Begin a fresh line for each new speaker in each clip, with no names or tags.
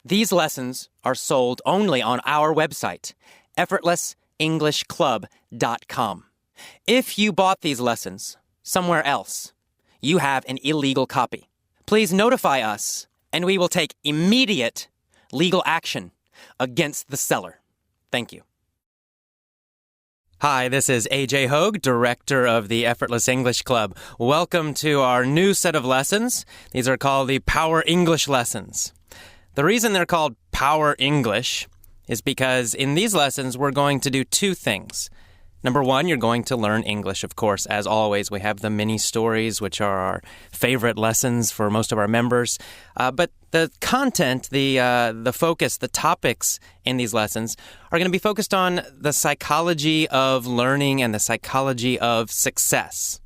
These lessons are sold only on our website, effortlessenglishclub.com. If you bought these lessons somewhere else, you have an illegal copy. Please notify us, and we will take immediate legal action against the seller. Thank you. Hi, this is AJ Hogue, director of the Effortless English Club. Welcome to our new set of lessons. These are called the Power English lessons. The reason they're called Power English is because in these lessons, we're going to do two things. Number one, you're going to learn English, of course. As always, we have the mini stories, which are our favorite lessons for most of our members. But the content, the focus, the topics in these lessons are going to be focused on the psychology of learning and the psychology of success.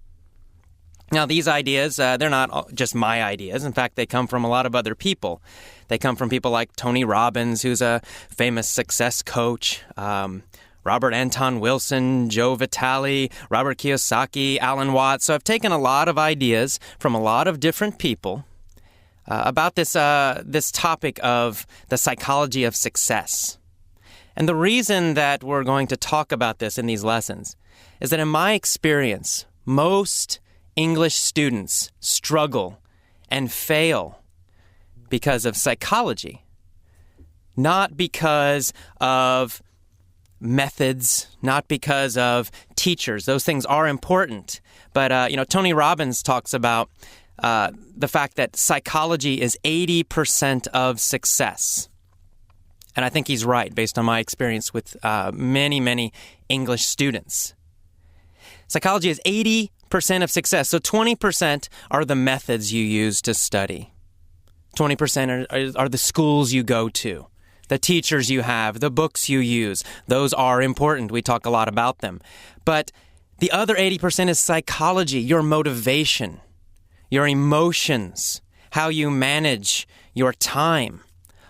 Now, these ideas, they're not just my ideas. In fact, they come from a lot of other people. They come from people like Tony Robbins, who's a famous success coach, Robert Anton Wilson, Joe Vitale, Robert Kiyosaki, Alan Watts. So I've taken a lot of ideas from a lot of different people about this topic of the psychology of success. And the reason that we're going to talk about this in these lessons is that in my experience, most English students struggle and fail because of psychology, not because of methods, not because of teachers. Those things are important. But, Tony Robbins talks about the fact that psychology is 80% of success. And I think he's right based on my experience with many, many English students. Psychology is 80% of success. So 20% are the methods you use to study. 20% are the schools you go to, the teachers you have, the books you use. Those are important. We talk a lot about them. But the other 80% is psychology, your motivation, your emotions, how you manage your time.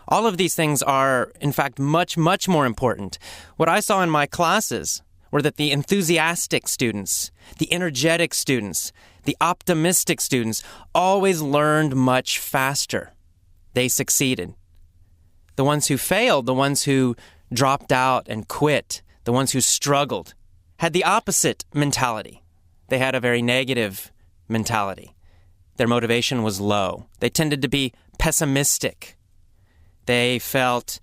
All of these things are, in fact, much, much more important. What I saw in my classes were that the enthusiastic students, the energetic students, the optimistic students always learned much faster. They succeeded. The ones who failed, the ones who dropped out and quit, the ones who struggled, had the opposite mentality. They had a very negative mentality. Their motivation was low. They tended to be pessimistic. They felt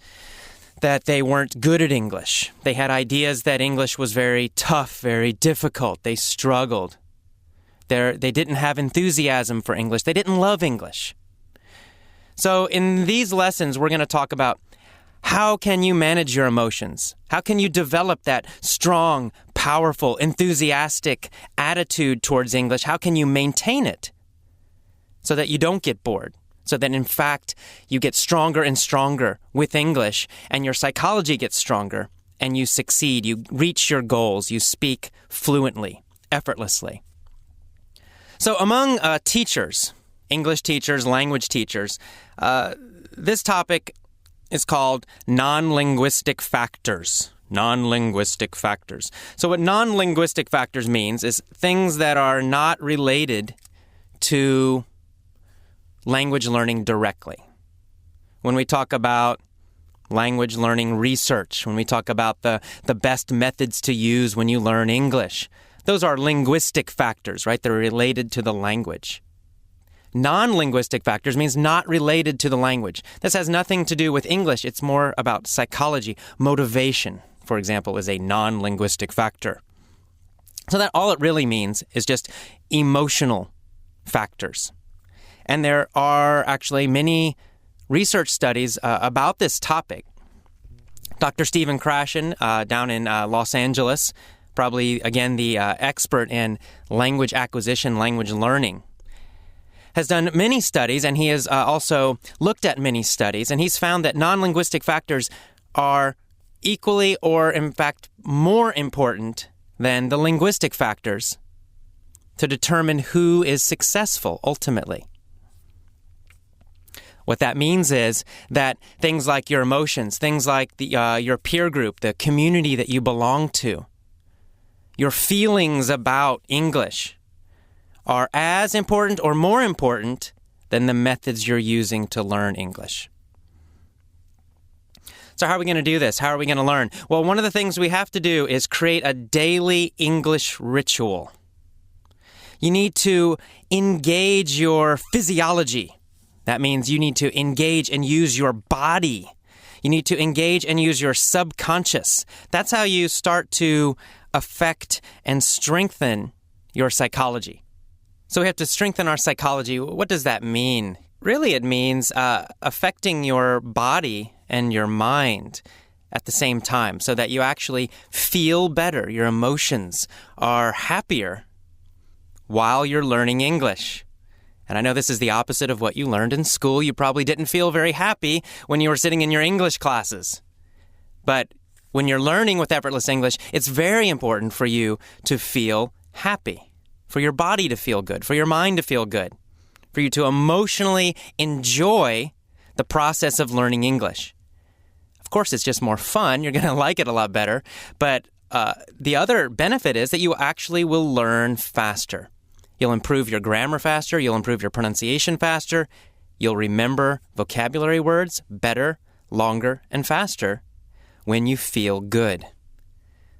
that they weren't good at English. They had ideas that English was very tough, very difficult. They struggled. They didn't have enthusiasm for English. They didn't love English. So in these lessons, we're going to talk about how can you manage your emotions? How can you develop that strong, powerful, enthusiastic attitude towards English? How can you maintain it so that you don't get bored? So that, in fact, you get stronger and stronger with English, and your psychology gets stronger, and you succeed. You reach your goals. You speak fluently, effortlessly. So among teachers, English teachers, language teachers, this topic is called non-linguistic factors. Non-linguistic factors. So what non-linguistic factors means is things that are not related to language learning directly. When we talk about language learning research, when we talk about the best methods to use when you learn English, those are linguistic factors, right? They're related to the language. Non-linguistic factors means not related to the language. This has nothing to do with English. It's more about psychology. Motivation, for example, is a non-linguistic factor. So that all it really means is just emotional factors. And there are actually many research studies about this topic. Dr. Stephen Krashen down in Los Angeles, probably, again, the expert in language acquisition, language learning, has done many studies, and he has also looked at many studies, and he's found that non-linguistic factors are equally or, in fact, more important than the linguistic factors to determine who is successful ultimately. What that means is that things like your emotions, things like your peer group, the community that you belong to, your feelings about English are as important or more important than the methods you're using to learn English. So how are we going to do this? How are we going to learn? Well, one of the things we have to do is create a daily English ritual. You need to engage your physiology. That means you need to engage and use your body. You need to engage and use your subconscious. That's how you start to affect and strengthen your psychology. So we have to strengthen our psychology. What does that mean? Really, it means affecting your body and your mind at the same time so that you actually feel better. Your emotions are happier while you're learning English. And I know this is the opposite of what you learned in school. You probably didn't feel very happy when you were sitting in your English classes. But when you're learning with Effortless English, it's very important for you to feel happy, for your body to feel good, for your mind to feel good, for you to emotionally enjoy the process of learning English. Of course, it's just more fun. You're going to like it a lot better. But the other benefit is that you actually will learn faster. You'll improve your grammar faster. You'll improve your pronunciation faster. You'll remember vocabulary words better, longer, and faster when you feel good.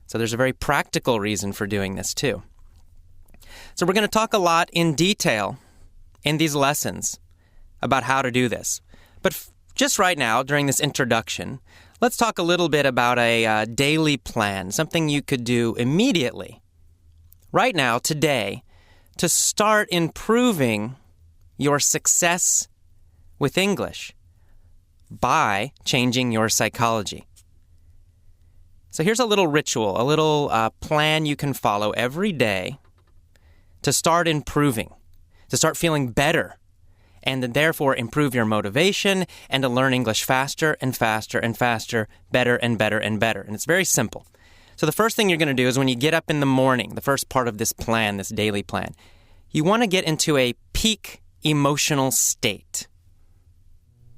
So there's a very practical reason for doing this too. So we're going to talk a lot in detail in these lessons about how to do this. But just right now, during this introduction, let's talk a little bit about a daily plan, something you could do immediately, right now, today, to start improving your success with English by changing your psychology. So here's a little ritual, a little plan you can follow every day to start improving, to start feeling better, and then therefore improve your motivation and to learn English faster and faster and faster, better and better and better. And it's very simple. So the first thing you're going to do is when you get up in the morning, the first part of this plan, this daily plan, you want to get into a peak emotional state.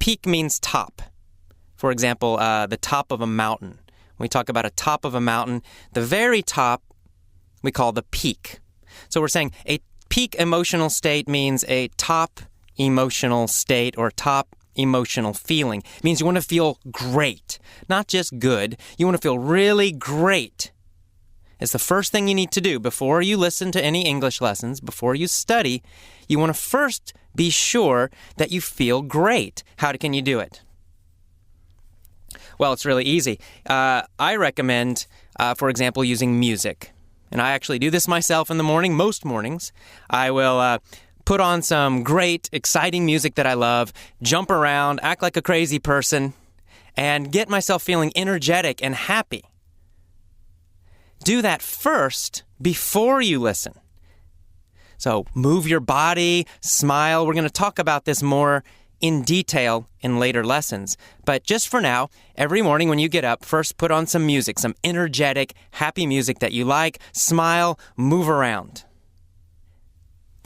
Peak means top. For example, the top of a mountain. When we talk about a top of a mountain, the very top we call the peak. So we're saying a peak emotional state means a top emotional state or top emotional feeling. It means you want to feel great, not just good. You want to feel really great. It's the first thing you need to do before you listen to any English lessons, before you study. You want to first be sure that you feel great. How can you do it? Well, it's really easy. I recommend, for example, using music. And I actually do this myself in the morning. Most mornings, I will put on some great, exciting music that I love, jump around, act like a crazy person, and get myself feeling energetic and happy. Do that first before you listen. So move your body, smile. We're going to talk about this more in detail in later lessons. But just for now, every morning when you get up, first put on some music, some energetic, happy music that you like. Smile, move around.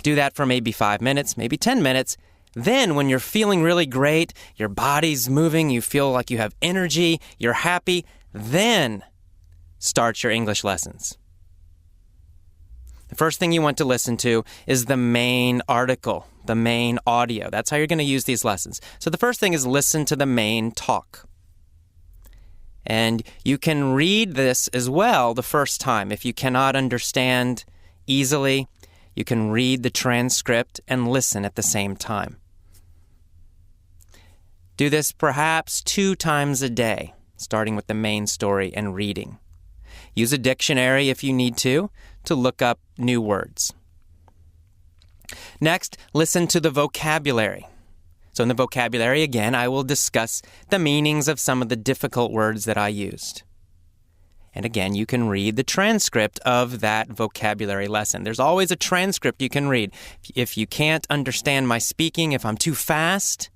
Do that for maybe 5 minutes, maybe 10 minutes. Then when you're feeling really great, your body's moving, you feel like you have energy, you're happy, then start your English lessons. The first thing you want to listen to is the main article, the main audio. That's how you're going to use these lessons. So the first thing is listen to the main talk. And you can read this as well the first time. If you cannot understand easily, you can read the transcript and listen at the same time. Do this perhaps 2 times a day, starting with the main story and reading. Use a dictionary if you need to look up new words. Next, listen to the vocabulary. So in the vocabulary, again, I will discuss the meanings of some of the difficult words that I used. And again, you can read the transcript of that vocabulary lesson. There's always a transcript you can read. If you can't understand my speaking, if I'm too fast,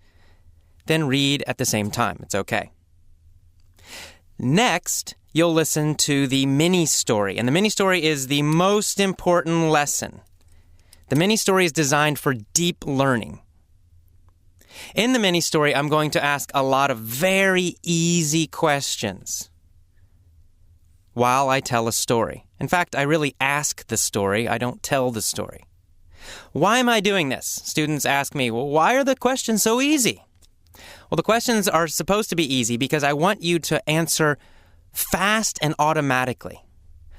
then read at the same time. It's okay. Next, you'll listen to the mini story. And the mini story is the most important lesson. The mini story is designed for deep learning. In the mini story, I'm going to ask a lot of very easy questions while I tell a story. In fact, I really ask the story. I don't tell the story. Why am I doing this? Students ask me, well, why are the questions so easy? Well, the questions are supposed to be easy because I want you to answer fast and automatically.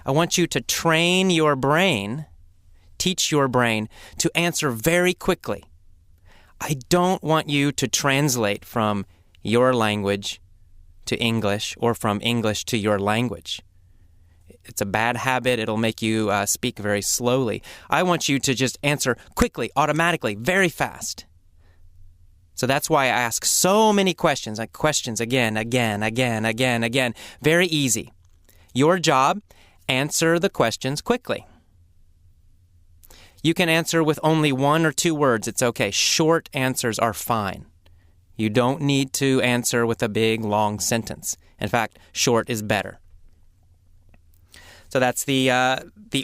I want you to train your brain, teach your brain to answer very quickly. I don't want you to translate from your language to English or from English to your language. It's a bad habit. It'll make you speak very slowly. I want you to just answer quickly, automatically, very fast. So that's why I ask so many questions, like questions again. Very easy. Your job, answer the questions quickly. You can answer with only 1 or 2 words. It's okay. Short answers are fine. You don't need to answer with a big, long sentence. In fact, short is better. So that's the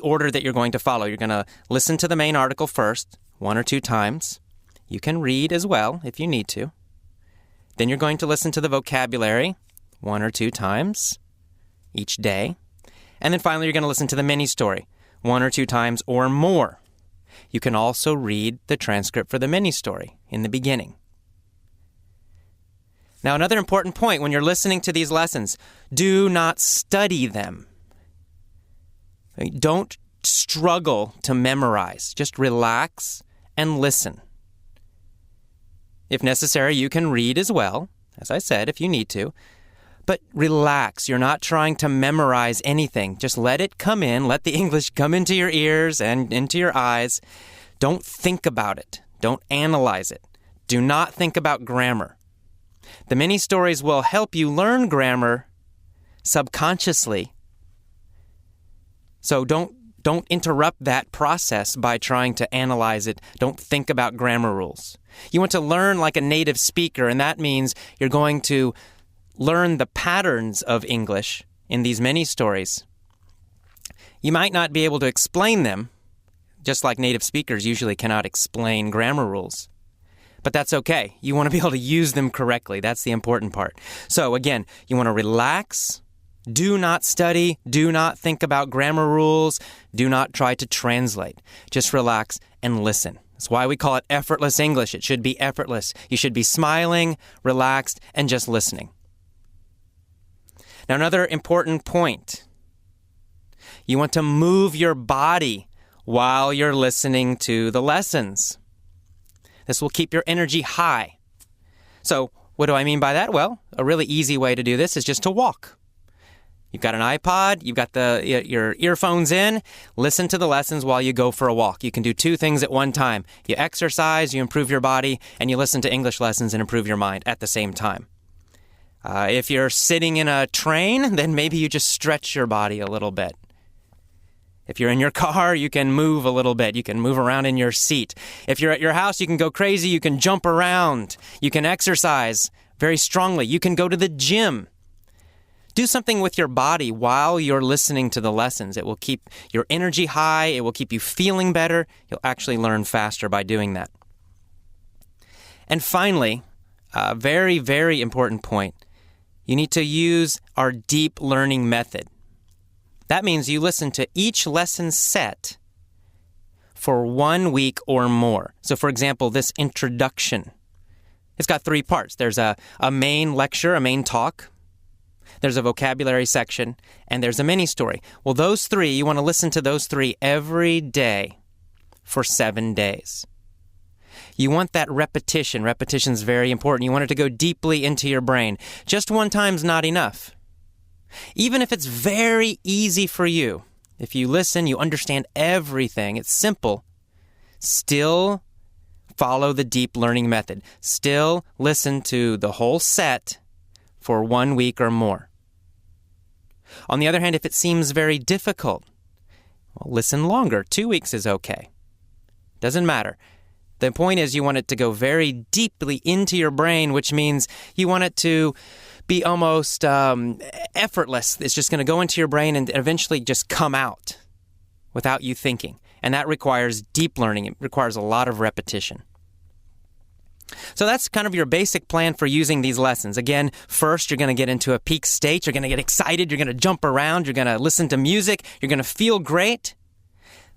order that you're going to follow. You're going to listen to the main article first, 1 or 2 times. You can read as well if you need to. Then you're going to listen to the vocabulary 1 or 2 times each day. And then finally, you're going to listen to the mini story 1 or 2 times or more. You can also read the transcript for the mini story in the beginning. Now, another important point when you're listening to these lessons, do not study them. Don't struggle to memorize. Just relax and listen. If necessary, you can read as well, as I said, if you need to. But relax. You're not trying to memorize anything. Just let it come in. Let the English come into your ears and into your eyes. Don't think about it. Don't analyze it. Do not think about grammar. The mini stories will help you learn grammar subconsciously. So don't interrupt that process by trying to analyze it. Don't think about grammar rules. You want to learn like a native speaker, and that means you're going to learn the patterns of English in these mini stories. You might not be able to explain them, just like native speakers usually cannot explain grammar rules. But that's okay. You want to be able to use them correctly. That's the important part. So again, you want to relax. Do not study. Do not think about grammar rules. Do not try to translate. Just relax and listen. That's why we call it effortless English. It should be effortless. You should be smiling, relaxed, and just listening. Now, another important point. You want to move your body while you're listening to the lessons. This will keep your energy high. So, what do I mean by that? Well, a really easy way to do this is just to walk. You've got an iPod, you've got your earphones in, listen to the lessons while you go for a walk. You can do 2 things at one time. You exercise, you improve your body, and you listen to English lessons and improve your mind at the same time. If you're sitting in a train, then maybe you just stretch your body a little bit. If you're in your car, you can move a little bit. You can move around in your seat. If you're at your house, you can go crazy. You can jump around. You can exercise very strongly. You can go to the gym. Do something with your body while you're listening to the lessons. It will keep your energy high. It will keep you feeling better. You'll actually learn faster by doing that. And finally, a very, very important point. You need to use our deep learning method. That means you listen to each lesson set for 1 week or more. So, for example, this introduction, it's got 3 parts. There's a main lecture, a main talk. There's a vocabulary section, and there's a mini story. Well, those 3, you want to listen to those 3 every day for 7 days. You want that repetition. Repetition is very important. You want it to go deeply into your brain. Just one time's not enough. Even if it's very easy for you, if you listen, you understand everything, it's simple, still follow the deep learning method. Still listen to the whole set for 1 week or more. On the other hand, if it seems very difficult, well, listen longer. 2 weeks is okay. Doesn't matter. The point is you want it to go very deeply into your brain, which means you want it to be almost effortless. It's just going to go into your brain and eventually just come out without you thinking. And that requires deep learning. It requires a lot of repetition. So that's kind of your basic plan for using these lessons. Again, first, you're going to get into a peak state. You're going to get excited. You're going to jump around. You're going to listen to music. You're going to feel great.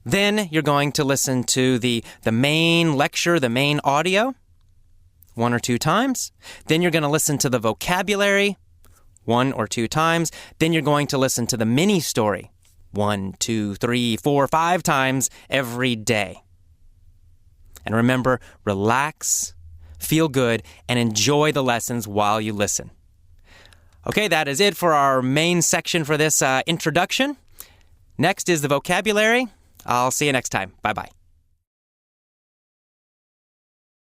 Then you're going to listen to the main lecture, the main audio. 1 or 2 times. Then you're going to listen to the vocabulary 1 or 2 times. Then you're going to listen to the mini story 1, 2, 3, 4, 5 times every day. And remember, relax, feel good, and enjoy the lessons while you listen. Okay, that is it for our main section for this introduction. Next is the vocabulary. I'll see you next time. Bye-bye.